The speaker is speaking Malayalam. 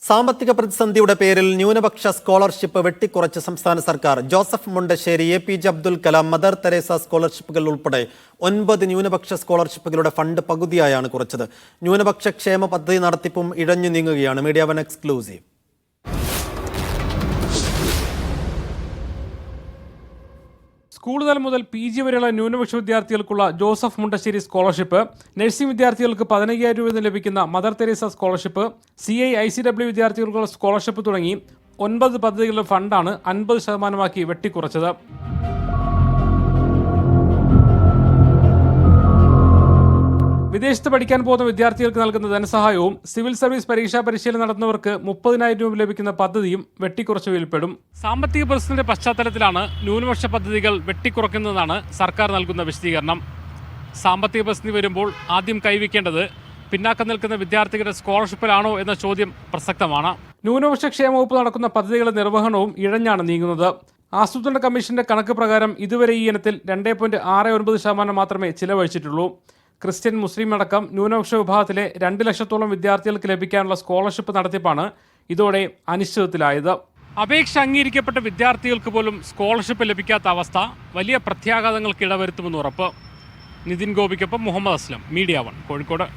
സാമ്പത്തിക പ്രതിസന്ധിയുടെ പേരിൽ ന്യൂനപക്ഷ സ്കോളർഷിപ്പ് വെട്ടിക്കുറച്ച് സംസ്ഥാന സർക്കാർ. Joseph Mundassery, APJ Abdul Kalam, mother Teresa സ്കോളർഷിപ്പുകൾ ഉൾപ്പെടെ 9 ന്യൂനപക്ഷ സ്കോളർഷിപ്പുകളുടെ ഫണ്ട് പകുതിയായാണ് കുറച്ചത്. ന്യൂനപക്ഷ ക്ഷേമ പദ്ധതി നടത്തിപ്പും ഇഴഞ്ഞു നീങ്ങുകയാണ്. Media one exclusive. സ്കൂൾ തലം മുതൽ PG വരെയുള്ള ന്യൂനപക്ഷ വിദ്യാർത്ഥികൾക്കുള്ള ജോസഫ് മുണ്ടശ്ശേരി സ്കോളർഷിപ്പ്, നഴ്സിംഗ് വിദ്യാർത്ഥികൾക്ക് 15,000 രൂപ ലഭിക്കുന്ന മദർ തെരേസ സ്കോളർഷിപ്പ്, CICW വിദ്യാർത്ഥികൾക്കുള്ള സ്കോളർഷിപ്പ് തുടങ്ങി 9 പദ്ധതികളുടെ ഫണ്ടാണ് 50% വെട്ടിക്കുറച്ചത്. വിദേശത്ത് പഠിക്കാൻ പോകുന്ന വിദ്യാർത്ഥികൾക്ക് നൽകുന്ന ധനസഹായവും സിവിൽ സർവീസ് പരീക്ഷാ പരിശീലനം നടത്തുന്നവർക്ക് 30,000 രൂപ ലഭിക്കുന്ന പദ്ധതിയും വെട്ടിക്കുറച്ചവയിൽപ്പെടും. സാമ്പത്തിക പ്രതിസന്ധിയുടെ പശ്ചാത്തലത്തിലാണ് ന്യൂനപക്ഷ പദ്ധതികൾ വെട്ടിക്കുറയ്ക്കുന്നതെന്നാണ് സർക്കാർ നൽകുന്ന വിശദീകരണം. സാമ്പത്തിക പ്രതിസന്ധി വരുമ്പോൾ ആദ്യം കൈവയ്ക്കേണ്ടത് പിന്നാക്കം നിൽക്കുന്ന വിദ്യാർത്ഥികളുടെ സ്കോളർഷിപ്പിലാണോ എന്ന ചോദ്യം പ്രസക്തമാണ്. ന്യൂനപക്ഷ ക്ഷേമ വകുപ്പ് നടക്കുന്ന പദ്ധതികളുടെ നിർവഹണവും ഇഴഞ്ഞാണ് നീങ്ങുന്നത്. ആസൂത്രണ കമ്മീഷന്റെ കണക്ക് പ്രകാരം ഇതുവരെ ഈ ഇനത്തിൽ 2.69% മാത്രമേ ചിലവഴിച്ചിട്ടുള്ളൂ. ക്രിസ്ത്യൻ, മുസ്ലിം അടക്കം ന്യൂനപക്ഷ വിഭാഗത്തിലെ 2 ലക്ഷത്തോളം വിദ്യാർത്ഥികൾക്ക് ലഭിക്കാനുള്ള സ്കോളർഷിപ്പ് നടത്തിപ്പാണ് ഇതോടെ അനിശ്ചിതത്തിലായത്. അപേക്ഷ അംഗീകരിക്കപ്പെട്ട വിദ്യാർത്ഥികൾക്ക് പോലും സ്കോളർഷിപ്പ് ലഭിക്കാത്ത അവസ്ഥ വലിയ പ്രത്യാഘാതങ്ങൾക്ക് ഇടവരുത്തുമെന്ന് ഉറപ്പ്. നിതിൻ ഗോപിക്കൊപ്പം മുഹമ്മദ് അസ്ലം, മീഡിയ വൺ, കോഴിക്കോട്.